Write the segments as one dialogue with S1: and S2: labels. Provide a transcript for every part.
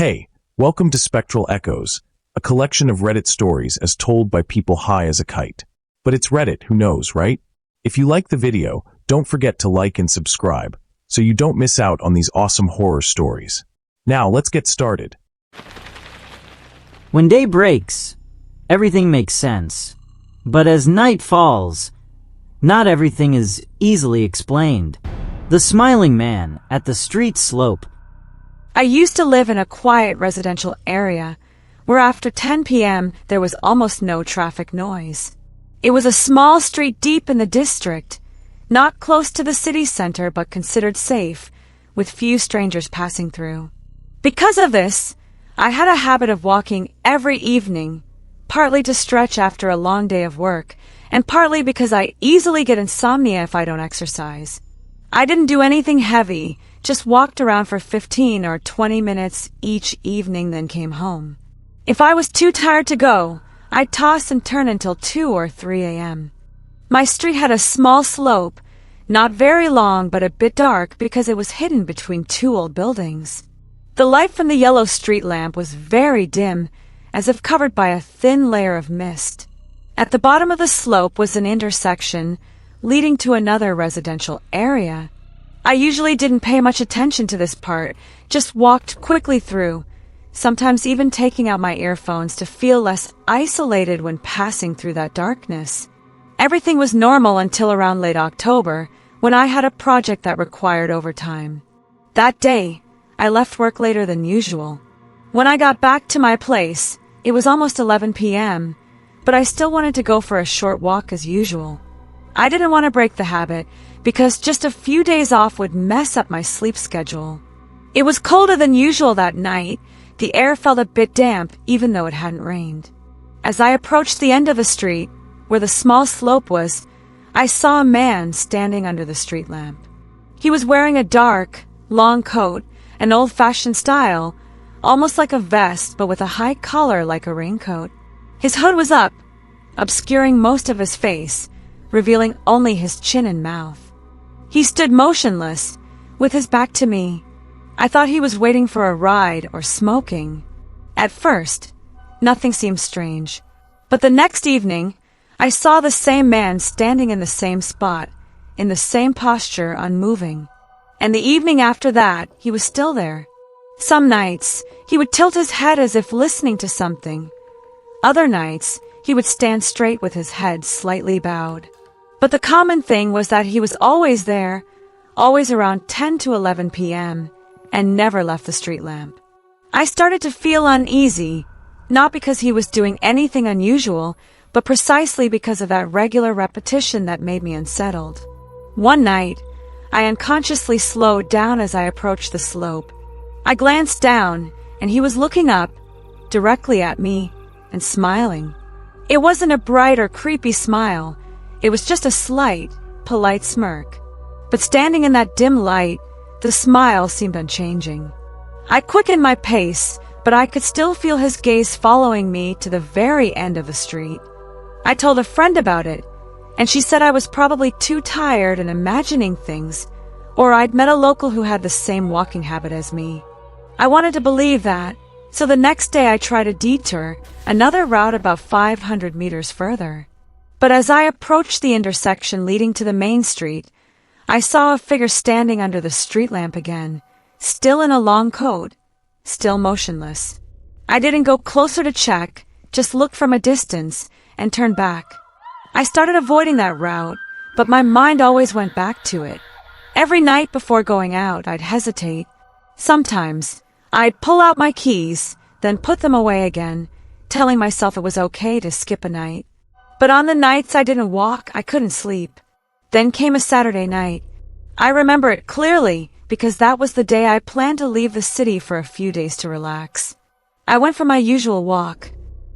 S1: Hey, welcome to Spectral Echoes, a collection of Reddit stories as told by people high as a kite. But it's Reddit, who knows, right? If you like the video, don't forget to like and subscribe, so you don't miss out on these awesome horror stories. Now, let's get started.
S2: When day breaks, everything makes sense. But as night falls, not everything is easily explained. The smiling man at the street slope.
S3: I used to live in a quiet residential area where after 10 p.m. there was almost no traffic noise. It was a small street deep in the district, not close to the city center but considered safe, with few strangers passing through. Because of this, I had a habit of walking every evening, partly to stretch after a long day of work, and partly because I easily get insomnia if I don't exercise. I didn't do anything heavy, just walked around for 15 or 20 minutes each evening, then came home. If I was too tired to go, I'd toss and turn until 2 or 3 a.m. My street had a small slope, not very long but a bit dark because it was hidden between two old buildings. The light from the yellow street lamp was very dim, as if covered by a thin layer of mist. At the bottom of the slope was an intersection leading to another residential area. I usually didn't pay much attention to this part, just walked quickly through, sometimes even taking out my earphones to feel less isolated when passing through that darkness. Everything was normal until around late October, when I had a project that required overtime. That day, I left work later than usual. When I got back to my place, it was almost 11 p.m., but I still wanted to go for a short walk as usual. I didn't want to break the habit, because just a few days off would mess up my sleep schedule. It was colder than usual that night. The air felt a bit damp, even though it hadn't rained. As I approached the end of the street, where the small slope was, I saw a man standing under the street lamp. He was wearing a dark, long coat, an old-fashioned style, almost like a vest, but with a high collar like a raincoat. His hood was up, obscuring most of his face, revealing only his chin and mouth. He stood motionless, with his back to me. I thought he was waiting for a ride or smoking. At first, nothing seemed strange. But the next evening, I saw the same man standing in the same spot, in the same posture, unmoving. And the evening after that, he was still there. Some nights, he would tilt his head as if listening to something. Other nights, he would stand straight with his head slightly bowed. But the common thing was that he was always there, always around 10 to 11 p.m., and never left the street lamp. I started to feel uneasy, not because he was doing anything unusual, but precisely because of that regular repetition that made me unsettled. One night, I unconsciously slowed down as I approached the slope. I glanced down, and he was looking up, directly at me, and smiling. It wasn't a bright or creepy smile. It was just a slight, polite smirk. But standing in that dim light, the smile seemed unchanging. I quickened my pace, but I could still feel his gaze following me to the very end of the street. I told a friend about it, and she said I was probably too tired and imagining things, or I'd met a local who had the same walking habit as me. I wanted to believe that, so the next day I tried a detour, another route about 500 meters further. But as I approached the intersection leading to the main street, I saw a figure standing under the street lamp again, still in a long coat, still motionless. I didn't go closer to check, just looked from a distance and turned back. I started avoiding that route, but my mind always went back to it. Every night before going out, I'd hesitate. Sometimes, I'd pull out my keys, then put them away again, telling myself it was okay to skip a night. But on the nights I didn't walk, I couldn't sleep. Then came a Saturday night. I remember it clearly because that was the day I planned to leave the city for a few days to relax. I went for my usual walk.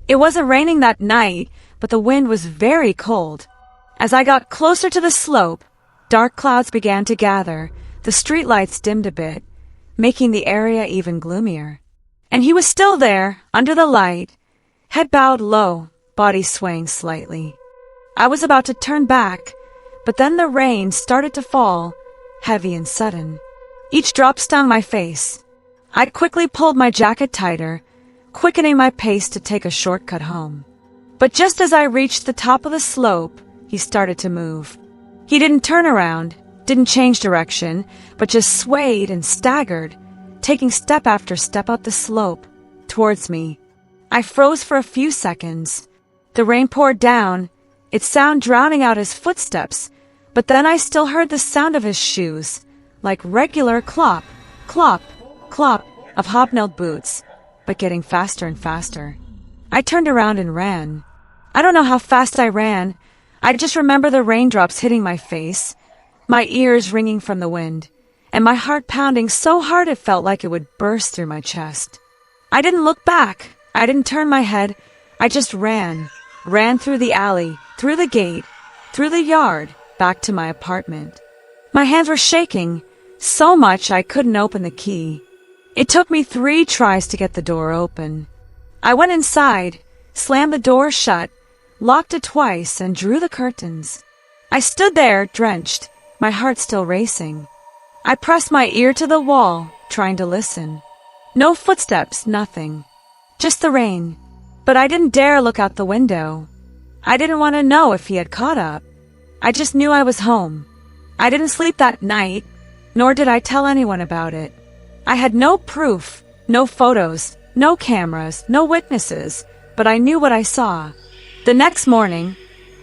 S3: It wasn't raining that night, but the wind was very cold. As I got closer to the slope, dark clouds began to gather, the streetlights dimmed a bit, making the area even gloomier. And he was still there, under the light, head bowed low, body swaying slightly. I was about to turn back, but then the rain started to fall, heavy and sudden. Each drop stung my face. I quickly pulled my jacket tighter, quickening my pace to take a shortcut home. But just as I reached the top of the slope, he started to move. He didn't turn around, didn't change direction, but just swayed and staggered, taking step after step up the slope, towards me. I froze for a few seconds. The rain poured down, its sound drowning out his footsteps, but then I still heard the sound of his shoes, like regular clop, clop, clop of hobnailed boots, but getting faster and faster. I turned around and ran. I don't know how fast I ran. I just remember the raindrops hitting my face, my ears ringing from the wind, and my heart pounding so hard it felt like it would burst through my chest. I didn't look back. I didn't turn my head. I just ran through the alley, through the gate, through the yard, back to my apartment. My hands were shaking, so much I couldn't open the key. It took me 3 tries to get the door open. I went inside, slammed the door shut, locked it twice, and drew the curtains. I stood there, drenched, my heart still racing. I pressed my ear to the wall, trying to listen. No footsteps, nothing. Just the rain. But I didn't dare look out the window. I didn't want to know if he had caught up. I just knew I was home. I didn't sleep that night, nor did I tell anyone about it. I had no proof, no photos, no cameras, no witnesses, but I knew what I saw. The next morning,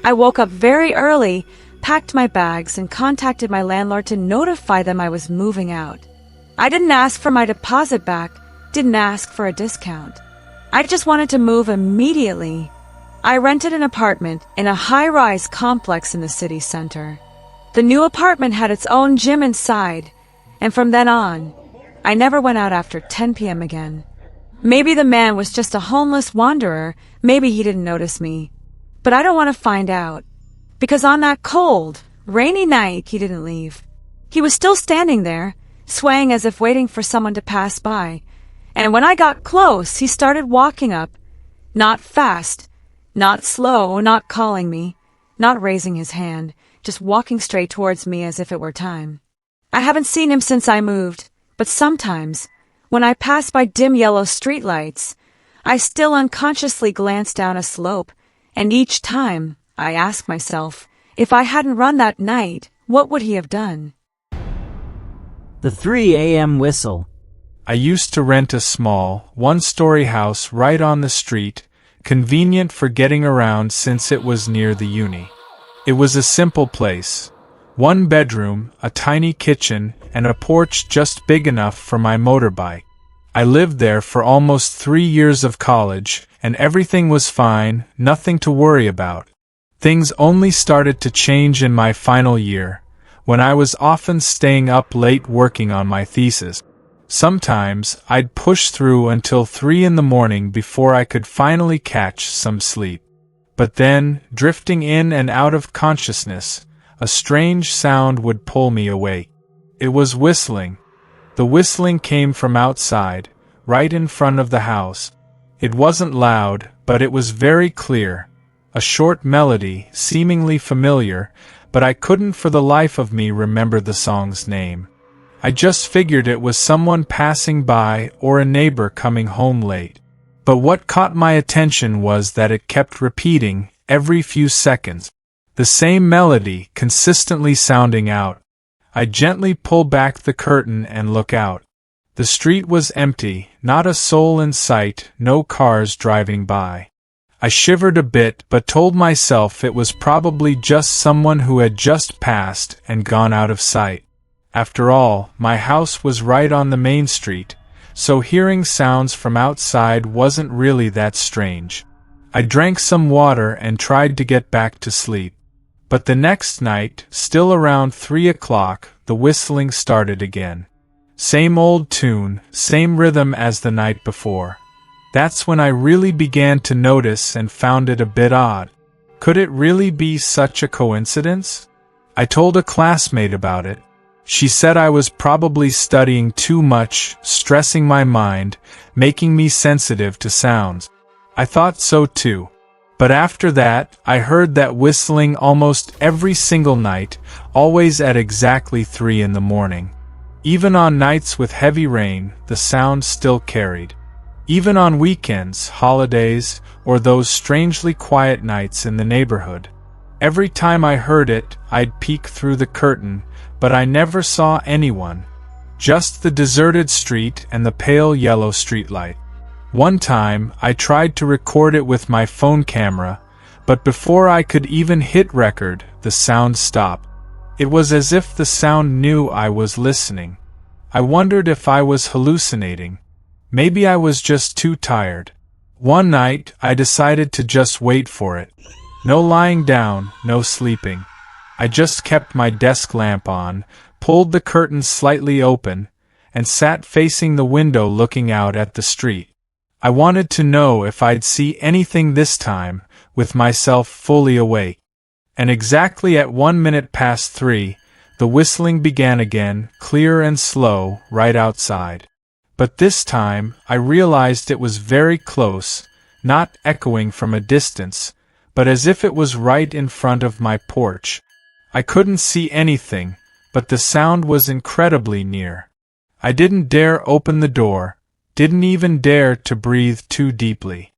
S3: I woke up very early, packed my bags, and contacted my landlord to notify them I was moving out. I didn't ask for my deposit back, didn't ask for a discount. I just wanted to move immediately. I rented an apartment in a high-rise complex in the city center. The new apartment had its own gym inside, and from then on, I never went out after 10 p.m. again. Maybe the man was just a homeless wanderer, maybe he didn't notice me. But I don't want to find out. Because on that cold, rainy night, he didn't leave. He was still standing there, swaying as if waiting for someone to pass by. And when I got close, he started walking up. Not fast, not slow, not calling me, not raising his hand, just walking straight towards me as if it were time. I haven't seen him since I moved, but sometimes, when I pass by dim yellow streetlights, I still unconsciously glance down a slope, and each time I ask myself, if I hadn't run that night, what would he have done?
S2: The 3 a.m. whistle.
S4: I used to rent a small, one-story house right on the street, convenient for getting around since it was near the uni. It was a simple place. 1 bedroom, a tiny kitchen, and a porch just big enough for my motorbike. I lived there for almost 3 years of college, and everything was fine, nothing to worry about. Things only started to change in my final year, when I was often staying up late working on my thesis. Sometimes I'd push through until 3 in the morning before I could finally catch some sleep. But then, drifting in and out of consciousness, a strange sound would pull me awake. It was whistling. The whistling came from outside, right in front of the house. It wasn't loud, but it was very clear. A short melody, seemingly familiar, but I couldn't for the life of me remember the song's name. I just figured it was someone passing by or a neighbor coming home late. But what caught my attention was that it kept repeating, every few seconds. The same melody consistently sounding out. I gently pull back the curtain and look out. The street was empty, not a soul in sight, no cars driving by. I shivered a bit but told myself it was probably just someone who had just passed and gone out of sight. After all, my house was right on the main street, so hearing sounds from outside wasn't really that strange. I drank some water and tried to get back to sleep. But the next night, still around 3 o'clock, the whistling started again. Same old tune, same rhythm as the night before. That's when I really began to notice and found it a bit odd. Could it really be such a coincidence? I told a classmate about it. She said I was probably studying too much, stressing my mind, making me sensitive to sounds. I thought so too. But after that, I heard that whistling almost every single night, always at exactly 3 in the morning. Even on nights with heavy rain, the sound still carried. Even on weekends, holidays, or those strangely quiet nights in the neighborhood. Every time I heard it, I'd peek through the curtain, but I never saw anyone. Just the deserted street and the pale yellow streetlight. One time, I tried to record it with my phone camera, but before I could even hit record, the sound stopped. It was as if the sound knew I was listening. I wondered if I was hallucinating. Maybe I was just too tired. One night, I decided to just wait for it. No lying down, no sleeping. I just kept my desk lamp on, pulled the curtains slightly open, and sat facing the window looking out at the street. I wanted to know if I'd see anything this time, with myself fully awake. And exactly at 3:01, the whistling began again, clear and slow, right outside. But this time, I realized it was very close, not echoing from a distance, but as if it was right in front of my porch. I couldn't see anything, but the sound was incredibly near. I didn't dare open the door, didn't even dare to breathe too deeply.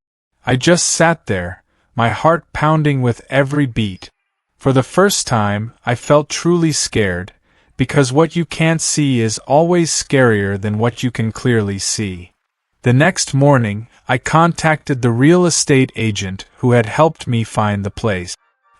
S4: I just sat there, my heart pounding with every beat. For the first time, I felt truly scared, because what you can't see is always scarier than what you can clearly see. The next morning, I contacted the real estate agent who had helped me find the place.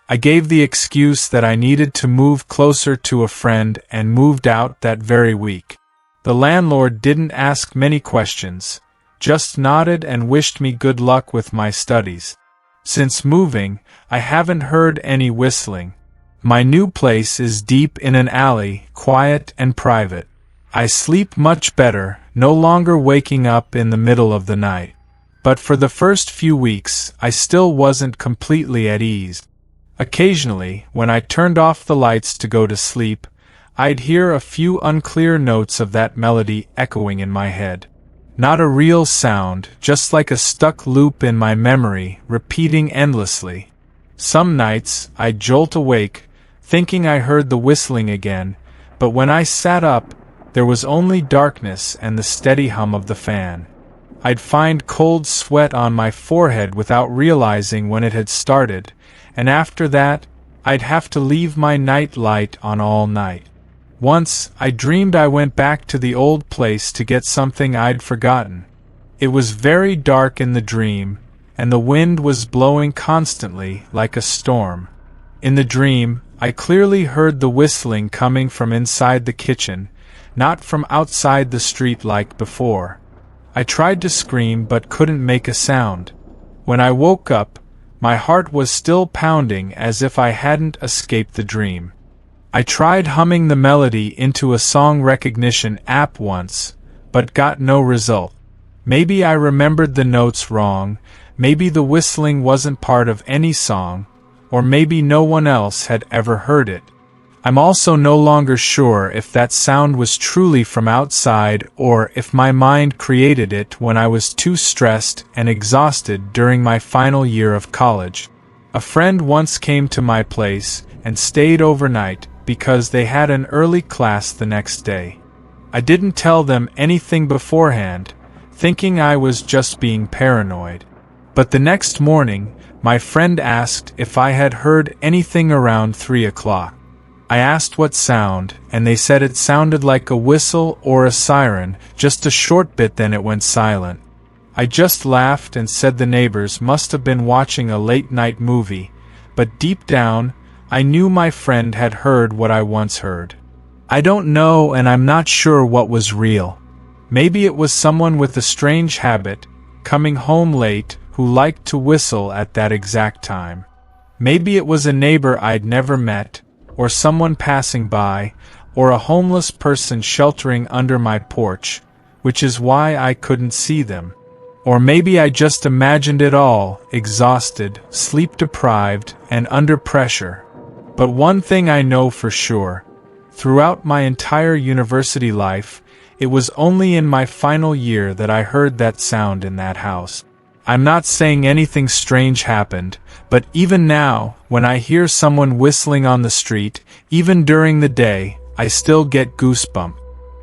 S4: I gave the excuse that I needed to move closer to a friend and moved out that very week. The landlord didn't ask many questions, just nodded and wished me good luck with my studies. Since moving, I haven't heard any whistling. My new place is deep in an alley, quiet and private. I sleep much better, no longer waking up in the middle of the night. But for the first few weeks, I still wasn't completely at ease. Occasionally, when I turned off the lights to go to sleep, I'd hear a few unclear notes of that melody echoing in my head. Not a real sound, just like a stuck loop in my memory, repeating endlessly. Some nights, I'd jolt awake, thinking I heard the whistling again, but when I sat up, there was only darkness and the steady hum of the fan. I'd find cold sweat on my forehead without realizing when it had started, and after that, I'd have to leave my night light on all night. Once, I dreamed I went back to the old place to get something I'd forgotten. It was very dark in the dream, and the wind was blowing constantly, like a storm. In the dream, I clearly heard the whistling coming from inside the kitchen, not from outside the street like before. I tried to scream but couldn't make a sound. When I woke up, my heart was still pounding as if I hadn't escaped the dream. I tried humming the melody into a song recognition app once, but got no result. Maybe I remembered the notes wrong, maybe the whistling wasn't part of any song, or maybe no one else had ever heard it. I'm also no longer sure if that sound was truly from outside or if my mind created it when I was too stressed and exhausted during my final year of college. A friend once came to my place and stayed overnight because they had an early class the next day. I didn't tell them anything beforehand, thinking I was just being paranoid. But the next morning, my friend asked if I had heard anything around 3 o'clock. I asked what sound, and they said it sounded like a whistle or a siren, just a short bit, then it went silent. I just laughed and said the neighbors must have been watching a late-night movie, but deep down, I knew my friend had heard what I once heard. I don't know, and I'm not sure what was real. Maybe it was someone with a strange habit, coming home late, who liked to whistle at that exact time. Maybe it was a neighbor I'd never met, or someone passing by, or a homeless person sheltering under my porch, which is why I couldn't see them. Or maybe I just imagined it all, exhausted, sleep-deprived, and under pressure. But one thing I know for sure, throughout my entire university life, it was only in my final year that I heard that sound in that house. I'm not saying anything strange happened, but even now, when I hear someone whistling on the street, even during the day, I still get goosebumps.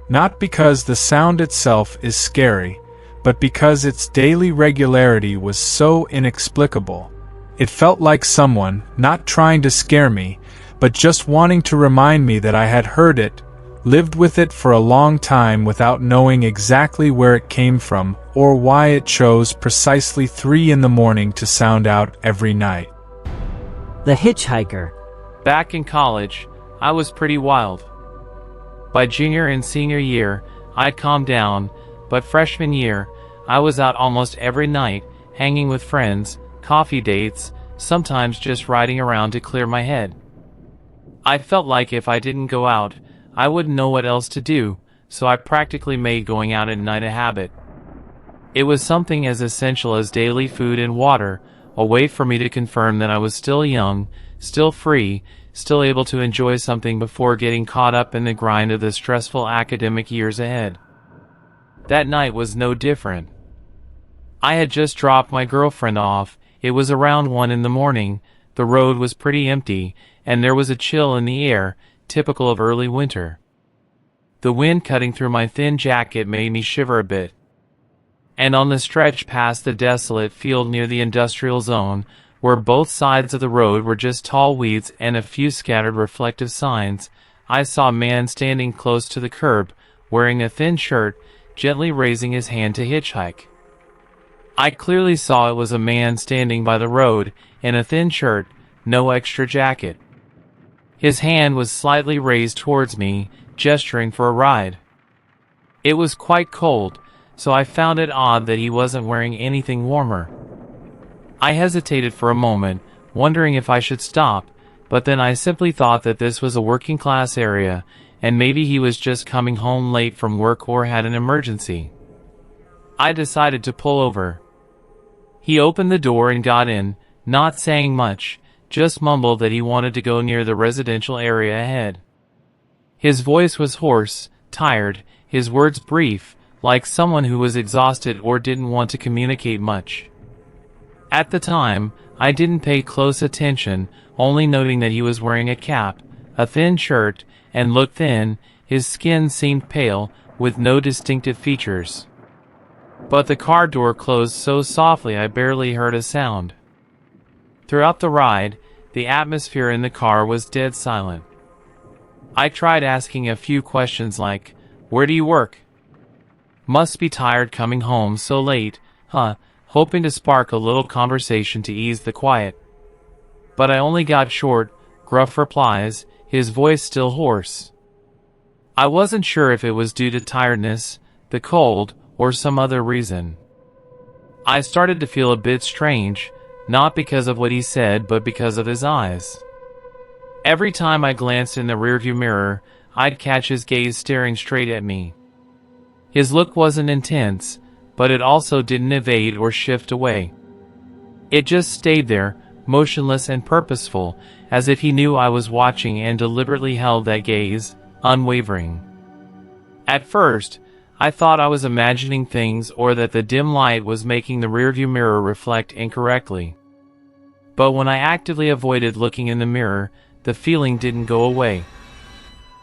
S4: Not because the sound itself is scary, but because its daily regularity was so inexplicable. It felt like someone, not trying to scare me, but just wanting to remind me that I had heard it, lived with it for a long time without knowing exactly where it came from or why it chose precisely 3 in the morning to sound out every night.
S2: The Hitchhiker.
S5: Back in college, I was pretty wild. By junior and senior year, I'd calmed down, but freshman year, I was out almost every night, hanging with friends, coffee dates, sometimes just riding around to clear my head. I felt like if I didn't go out, I wouldn't know what else to do, so I practically made going out at night a habit. It was something as essential as daily food and water, a way for me to confirm that I was still young, still free, still able to enjoy something before getting caught up in the grind of the stressful academic years ahead. That night was no different. I had just dropped my girlfriend off. It was around 1 in the morning, the road was pretty empty, and there was a chill in the air, typical of early winter. The wind cutting through my thin jacket made me shiver a bit. And on the stretch past the desolate field near the industrial zone, where both sides of the road were just tall weeds and a few scattered reflective signs, I saw a man standing close to the curb, wearing a thin shirt, gently raising his hand to hitchhike. I clearly saw it was a man standing by the road, in a thin shirt, no extra jacket. His hand was slightly raised towards me, gesturing for a ride. It was quite cold, so I found it odd that he wasn't wearing anything warmer. I hesitated for a moment, wondering if I should stop, but then I simply thought that this was a working class area, and maybe he was just coming home late from work or had an emergency. I decided to pull over. He opened the door and got in, not saying much, just mumbled that he wanted to go near the residential area ahead. His voice was hoarse, tired, his words brief, like someone who was exhausted or didn't want to communicate much. At the time, I didn't pay close attention, only noting that he was wearing a cap, a thin shirt, and looked thin. His skin seemed pale, with no distinctive features. But the car door closed so softly I barely heard a sound. Throughout the ride, the atmosphere in the car was dead silent. I tried asking a few questions like, "Where do you work?" "Must be tired coming home so late, huh?" hoping to spark a little conversation to ease the quiet. But I only got short, gruff replies, his voice still hoarse. I wasn't sure if it was due to tiredness, the cold, or some other reason. I started to feel a bit strange, not because of what he said but because of his eyes. Every time I glanced in the rearview mirror, I'd catch his gaze staring straight at me. His look wasn't intense, but it also didn't evade or shift away. It just stayed there, motionless and purposeful, as if he knew I was watching and deliberately held that gaze, unwavering. At first, I thought I was imagining things or that the dim light was making the rearview mirror reflect incorrectly. But when I actively avoided looking in the mirror, the feeling didn't go away.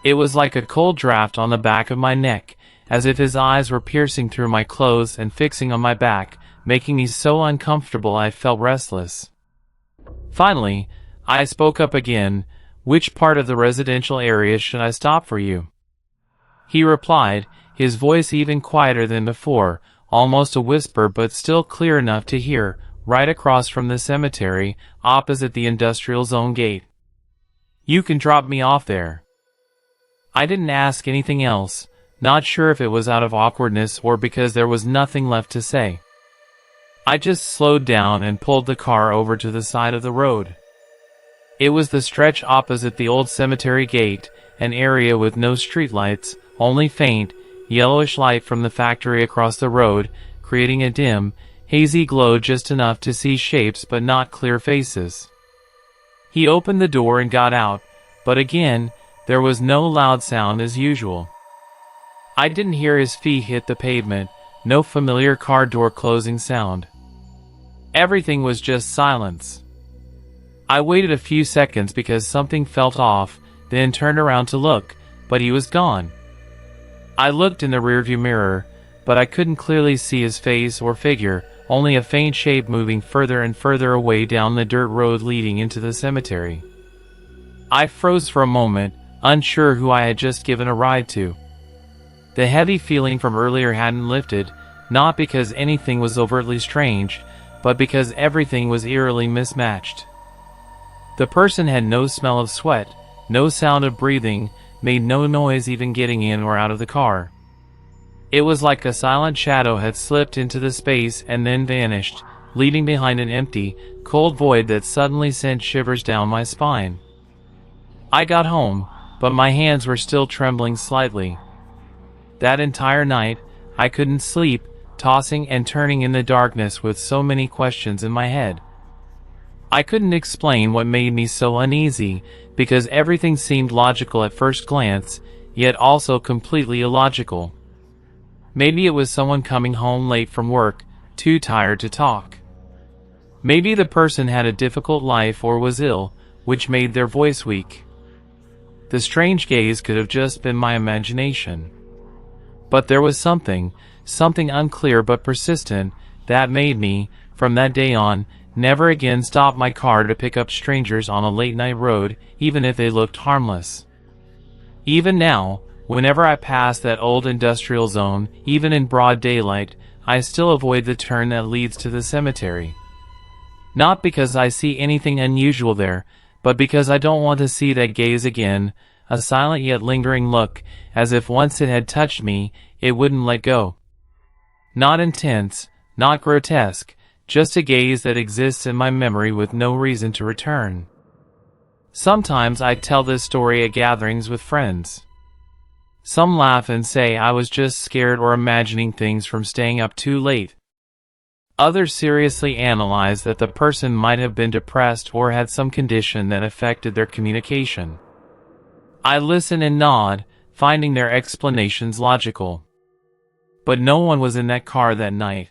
S5: It was like a cold draft on the back of my neck, as if his eyes were piercing through my clothes and fixing on my back, making me so uncomfortable I felt restless. Finally, I spoke up again. "Which part of the residential area should I stop for you?" He replied, his voice even quieter than before, almost a whisper but still clear enough to hear, "Right across from the cemetery, opposite the industrial zone gate. You can drop me off there." I didn't ask anything else, not sure if it was out of awkwardness or because there was nothing left to say. I just slowed down and pulled the car over to the side of the road. It was the stretch opposite the old cemetery gate, an area with no streetlights, only faint, yellowish light from the factory across the road, creating a dim, hazy glow just enough to see shapes but not clear faces. He opened the door and got out, but again, there was no loud sound as usual. I didn't hear his feet hit the pavement, no familiar car door closing sound. Everything was just silence. I waited a few seconds because something felt off, then turned around to look, but he was gone. I looked in the rearview mirror, but I couldn't clearly see his face or figure, only a faint shape moving further and further away down the dirt road leading into the cemetery. I froze for a moment, unsure who I had just given a ride to. The heavy feeling from earlier hadn't lifted, not because anything was overtly strange, but because everything was eerily mismatched. The person had no smell of sweat, no sound of breathing, made no noise even getting in or out of the car. It was like a silent shadow had slipped into the space and then vanished, leaving behind an empty, cold void that suddenly sent shivers down my spine. I got home, but my hands were still trembling slightly. That entire night, I couldn't sleep, tossing and turning in the darkness with so many questions in my head. I couldn't explain what made me so uneasy, because everything seemed logical at first glance, yet also completely illogical. Maybe it was someone coming home late from work, too tired to talk. Maybe the person had a difficult life or was ill, which made their voice weak. The strange gaze could have just been my imagination. But there was something unclear but persistent, that made me, from that day on, never again stop my car to pick up strangers on a late-night road, even if they looked harmless. Even now, whenever I pass that old industrial zone, even in broad daylight, I still avoid the turn that leads to the cemetery. Not because I see anything unusual there, but because I don't want to see that gaze again, a silent yet lingering look, as if once it had touched me, it wouldn't let go. Not intense, not grotesque, just a gaze that exists in my memory with no reason to return. Sometimes I tell this story at gatherings with friends. Some laugh and say I was just scared or imagining things from staying up too late. Others seriously analyze that the person might have been depressed or had some condition that affected their communication. I listen and nod, finding their explanations logical. But no one was in that car that night.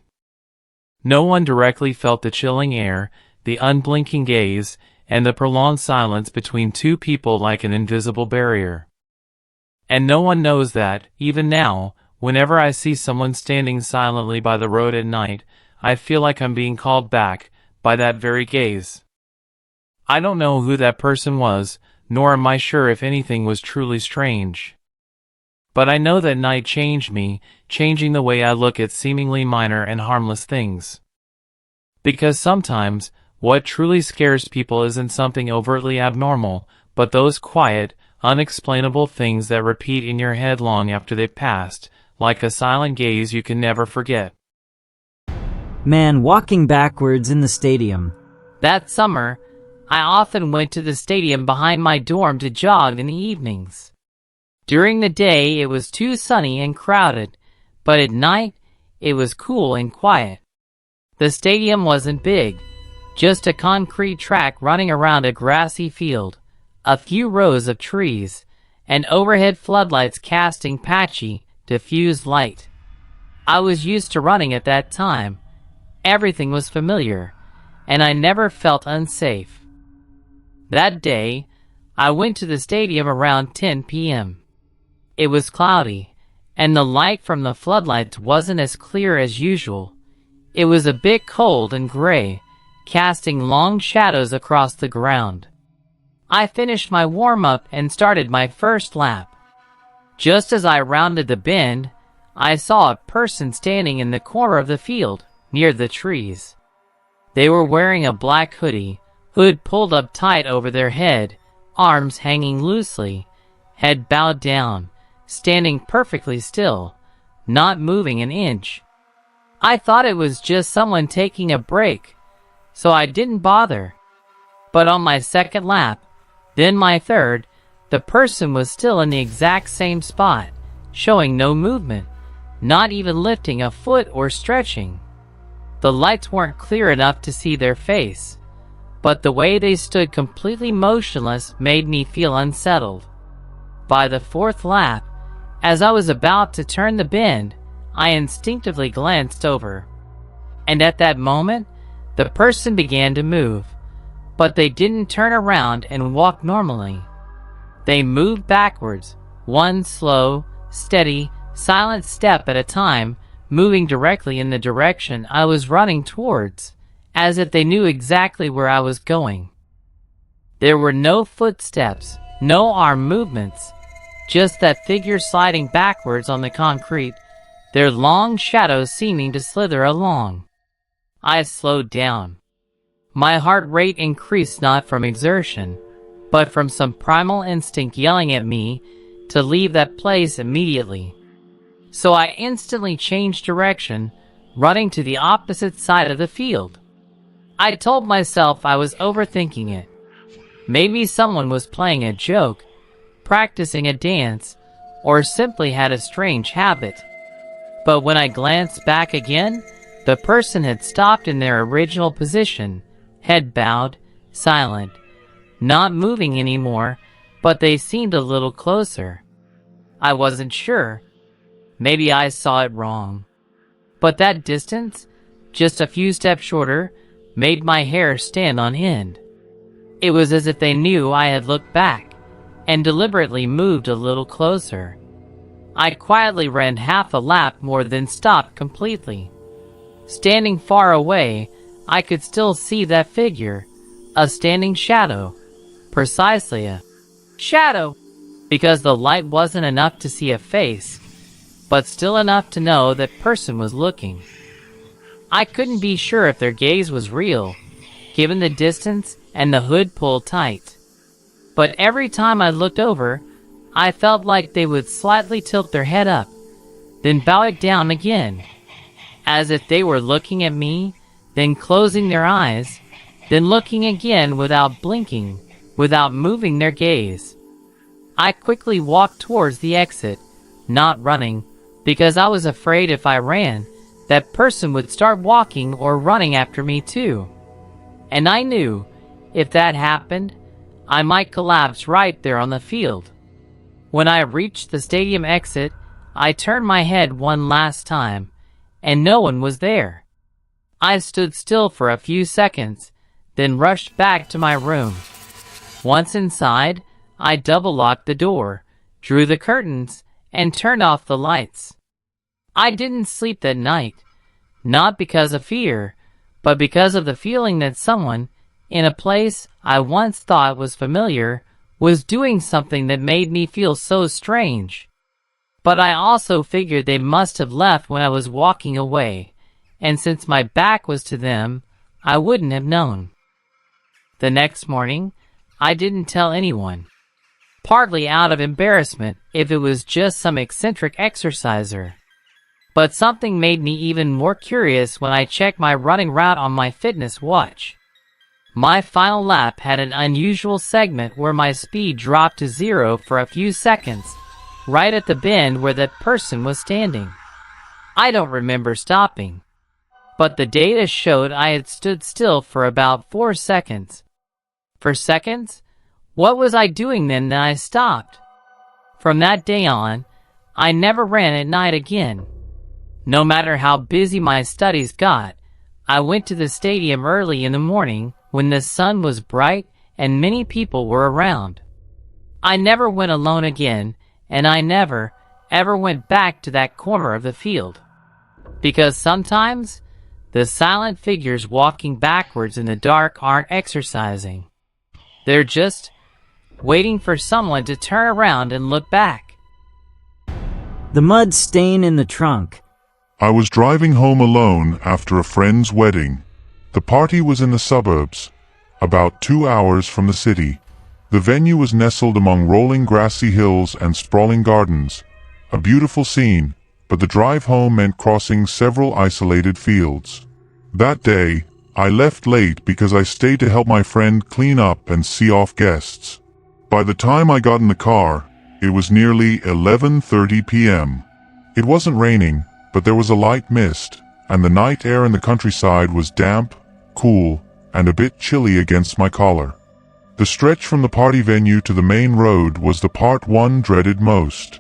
S5: No one directly felt the chilling air, the unblinking gaze, and the prolonged silence between two people like an invisible barrier. And no one knows that, even now, whenever I see someone standing silently by the road at night, I feel like I'm being called back, by that very gaze. I don't know who that person was, nor am I sure if anything was truly strange. But I know that night changed me, changing the way I look at seemingly minor and harmless things. Because sometimes, what truly scares people isn't something overtly abnormal, but those quiet, unexplainable things that repeat in your head long after they've passed, like a silent gaze you can never forget.
S2: Man walking backwards in the stadium.
S6: That summer, I often went to the stadium behind my dorm to jog in the evenings. During the day, it was too sunny and crowded, but at night, it was cool and quiet. The stadium wasn't big, just a concrete track running around a grassy field, a few rows of trees, and overhead floodlights casting patchy, diffused light. I was used to running at that time. Everything was familiar, and I never felt unsafe. That day, I went to the stadium around 10 p.m. It was cloudy, and the light from the floodlights wasn't as clear as usual. It was a bit cold and gray, casting long shadows across the ground. I finished my warm-up and started my first lap. Just as I rounded the bend, I saw a person standing in the corner of the field, near the trees. They were wearing a black hoodie, hood pulled up tight over their head, arms hanging loosely, head bowed down, standing perfectly still, not moving an inch. I thought it was just someone taking a break, so I didn't bother. But on my second lap, then my third, the person was still in the exact same spot, showing no movement, not even lifting a foot or stretching. The lights weren't clear enough to see their face, but the way they stood completely motionless made me feel unsettled. By the fourth lap, as I was about to turn the bend, I instinctively glanced over. And at that moment, the person began to move, but they didn't turn around and walk normally. They moved backwards, one slow, steady, silent step at a time, moving directly in the direction I was running towards, as if they knew exactly where I was going. There were no footsteps, no arm movements, just that figure sliding backwards on the concrete, their long shadows seeming to slither along. I slowed down. My heart rate increased not from exertion, but from some primal instinct yelling at me to leave that place immediately. So I instantly changed direction, running to the opposite side of the field. I told myself I was overthinking it. Maybe someone was playing a joke, practicing a dance, or simply had a strange habit. But when I glanced back again, the person had stopped in their original position, head bowed, silent, not moving anymore, but they seemed a little closer. I wasn't sure. Maybe I saw it wrong. But that distance, just a few steps shorter, made my hair stand on end. It was as if they knew I had looked back, and deliberately moved a little closer. I quietly ran half a lap more than stopped completely. Standing far away, I could still see that figure, a standing shadow, precisely a shadow, because the light wasn't enough to see a face, but still enough to know that person was looking. I couldn't be sure if their gaze was real, given the distance and the hood pulled tight. But every time I looked over, I felt like they would slightly tilt their head up, then bow it down again, as if they were looking at me, then closing their eyes, then looking again without blinking, without moving their gaze. I quickly walked towards the exit, not running, because I was afraid if I ran, that person would start walking or running after me too. And I knew, if that happened, I might collapse right there on the field. When I reached the stadium exit, I turned my head one last time, and no one was there. I stood still for a few seconds, then rushed back to my room. Once inside, I double-locked the door, drew the curtains, and turned off the lights. I didn't sleep that night, not because of fear, but because of the feeling that someone, in a place I once thought was familiar, was doing something that made me feel so strange. But I also figured they must have left when I was walking away, and since my back was to them, I wouldn't have known. The next morning, I didn't tell anyone, partly out of embarrassment if it was just some eccentric exerciser. But something made me even more curious when I checked my running route on my fitness watch. My final lap had an unusual segment where my speed dropped to 0 for a few seconds, right at the bend where that person was standing. I don't remember stopping, but the data showed I had stood still for about 4 seconds. For seconds? What was I doing then that I stopped? From that day on, I never ran at night again. No matter how busy my studies got, I went to the stadium early in the morning when the sun was bright and many people were around. I never went alone again, and I never, ever went back to that corner of the field. Because sometimes, the silent figures walking backwards in the dark aren't exercising. They're just waiting for someone to turn around and look back.
S2: The mud stain in the trunk.
S7: I was driving home alone after a friend's wedding. The party was in the suburbs, about 2 hours from the city. The venue was nestled among rolling grassy hills and sprawling gardens. A beautiful scene, but the drive home meant crossing several isolated fields. That day, I left late because I stayed to help my friend clean up and see off guests. By the time I got in the car, it was nearly 11:30 p.m. It wasn't raining, but there was a light mist, and the night air in the countryside was damp, cool, and a bit chilly against my collar. The stretch from the party venue to the main road was the part one dreaded most.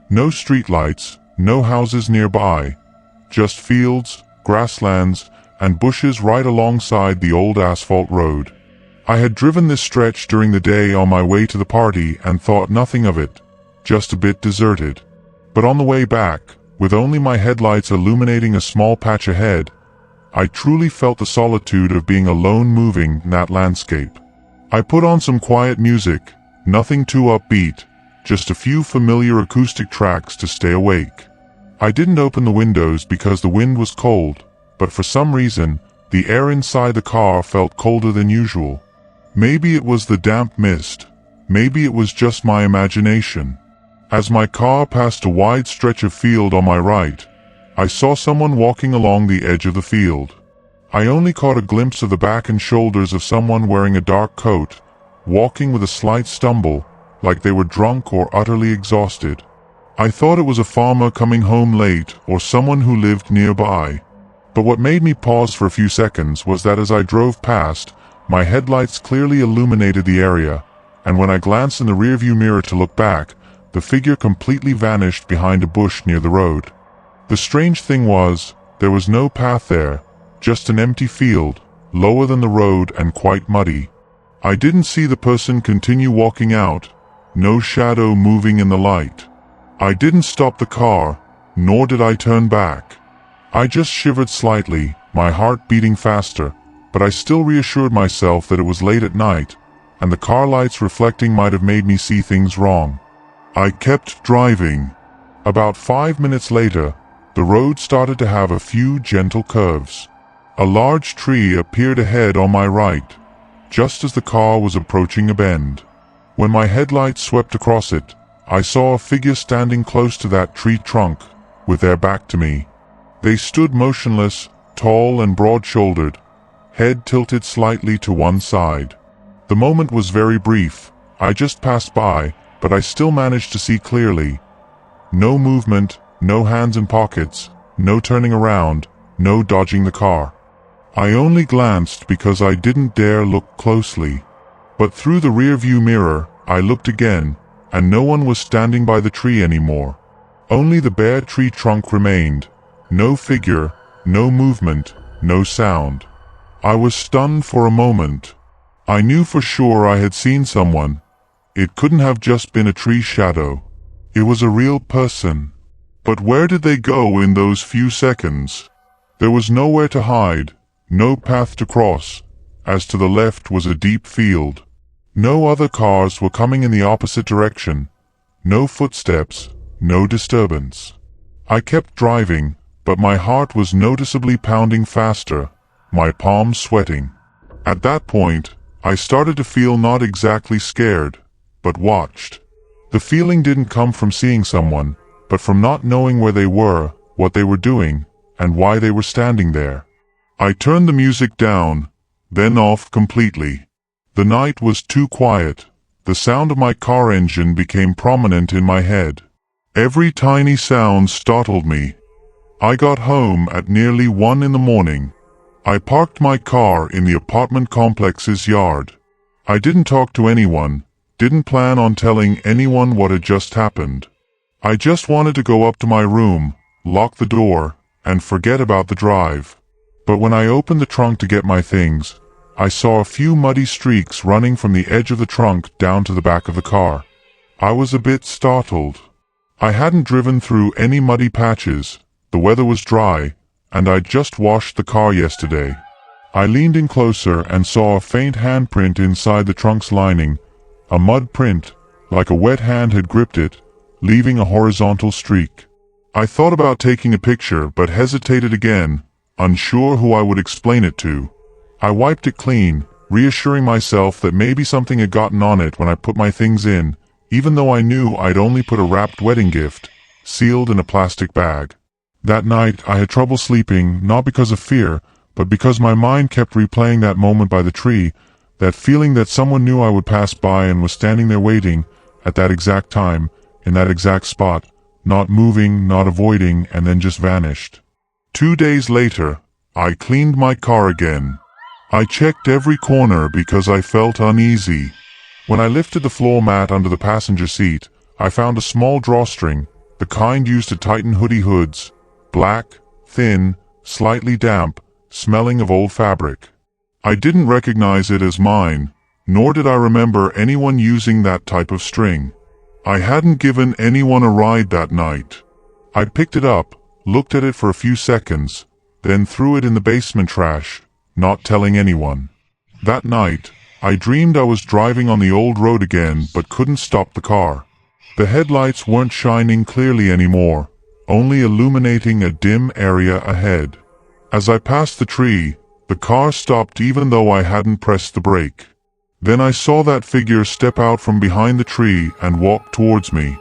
S7: No streetlights, no houses nearby, just fields, grasslands, and bushes right alongside the old asphalt road. I had driven this stretch during the day on my way to the party and thought nothing of it, just a bit deserted. But on the way back, with only my headlights illuminating a small patch ahead, I truly felt the solitude of being alone moving in that landscape. I put on some quiet music, nothing too upbeat, just a few familiar acoustic tracks to stay awake. I didn't open the windows because the wind was cold, but for some reason, the air inside the car felt colder than usual. Maybe it was the damp mist, maybe it was just my imagination. As my car passed a wide stretch of field on my right, I saw someone walking along the edge of the field. I only caught a glimpse of the back and shoulders of someone wearing a dark coat, walking with a slight stumble, like they were drunk or utterly exhausted. I thought it was a farmer coming home late or someone who lived nearby. But what made me pause for a few seconds was that as I drove past, my headlights clearly illuminated the area, and when I glanced in the rearview mirror to look back, the figure completely vanished behind a bush near the road. The strange thing was, there was no path there, just an empty field, lower than the road and quite muddy. I didn't see the person continue walking out, no shadow moving in the light. I didn't stop the car, nor did I turn back. I just shivered slightly, my heart beating faster, but I still reassured myself that it was late at night, and the car lights reflecting might have made me see things wrong. I kept driving. About 5 minutes later, the road started to have a few gentle curves. A large tree appeared ahead on my right, just as the car was approaching a bend. When my headlights swept across it, I saw a figure standing close to that tree trunk, with their back to me. They stood motionless, tall and broad-shouldered, head tilted slightly to one side. The moment was very brief. I just passed by, but I still managed to see clearly. No movement, no hands in pockets, no turning around, no dodging the car. I only glanced because I didn't dare look closely. But through the rear-view mirror, I looked again, and no one was standing by the tree anymore. Only the bare tree trunk remained. No figure, no movement, no sound. I was stunned for a moment. I knew for sure I had seen someone. It couldn't have just been a tree shadow. It was a real person. But where did they go in those few seconds? There was nowhere to hide, no path to cross. As to the left was a deep field. No other cars were coming in the opposite direction. No footsteps, no disturbance. I kept driving, but my heart was noticeably pounding faster, my palms sweating. At that point, I started to feel not exactly scared, but watched. The feeling didn't come from seeing someone, but from not knowing where they were, what they were doing, and why they were standing there. I turned the music down, then off completely. The night was too quiet. The sound of my car engine became prominent in my head. Every tiny sound startled me. I got home at nearly 1 in the morning. I parked my car in the apartment complex's yard. I didn't talk to anyone, didn't plan on telling anyone what had just happened. I just wanted to go up to my room, lock the door, and forget about the drive. But when I opened the trunk to get my things, I saw a few muddy streaks running from the edge of the trunk down to the back of the car. I was a bit startled. I hadn't driven through any muddy patches, the weather was dry, and I'd just washed the car yesterday. I leaned in closer and saw a faint handprint inside the trunk's lining, a mud print, like a wet hand had gripped it, leaving a horizontal streak. I thought about taking a picture but hesitated again, unsure who I would explain it to. I wiped it clean, reassuring myself that maybe something had gotten on it when I put my things in, even though I knew I'd only put a wrapped wedding gift, sealed in a plastic bag. That night I had trouble sleeping, not because of fear, but because my mind kept replaying that moment by the tree, that feeling that someone knew I would pass by and was standing there waiting, at that exact time, in that exact spot, not moving, not avoiding, and then just vanished. 2 days later, I cleaned my car again. I checked every corner because I felt uneasy. When I lifted the floor mat under the passenger seat, I found a small drawstring, the kind used to tighten hoodie hoods, black, thin, slightly damp, smelling of old fabric. I didn't recognize it as mine, nor did I remember anyone using that type of string. I hadn't given anyone a ride that night. I picked it up, looked at it for a few seconds, then threw it in the basement trash, not telling anyone. That night, I dreamed I was driving on the old road again but couldn't stop the car. The headlights weren't shining clearly anymore, only illuminating a dim area ahead. As I passed the tree, the car stopped even though I hadn't pressed the brake. Then I saw that figure step out from behind the tree and walk towards me.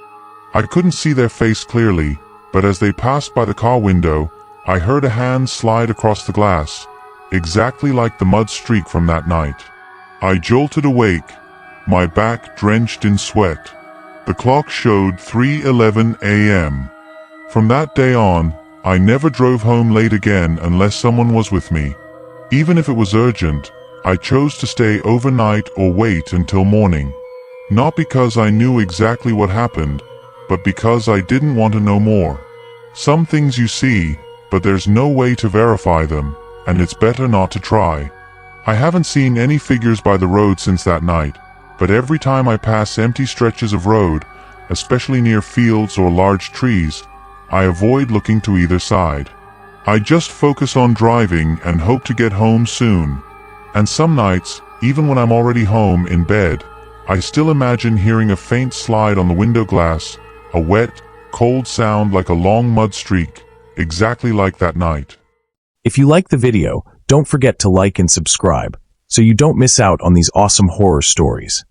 S7: I couldn't see their face clearly, but as they passed by the car window, I heard a hand slide across the glass, exactly like the mud streak from that night. I jolted awake, my back drenched in sweat. The clock showed 3:11 a.m. From that day on, I never drove home late again unless someone was with me. Even if it was urgent, I chose to stay overnight or wait until morning. Not because I knew exactly what happened, but because I didn't want to know more. Some things you see, but there's no way to verify them, and it's better not to try. I haven't seen any figures by the road since that night, but every time I pass empty stretches of road, especially near fields or large trees, I avoid looking to either side. I just focus on driving and hope to get home soon. And some nights, even when I'm already home in bed, I still imagine hearing a faint slide on the window glass, a wet, cold sound like a long mud streak, exactly like that night.
S1: If you like the video, don't forget to like and subscribe, so you don't miss out on these awesome horror stories.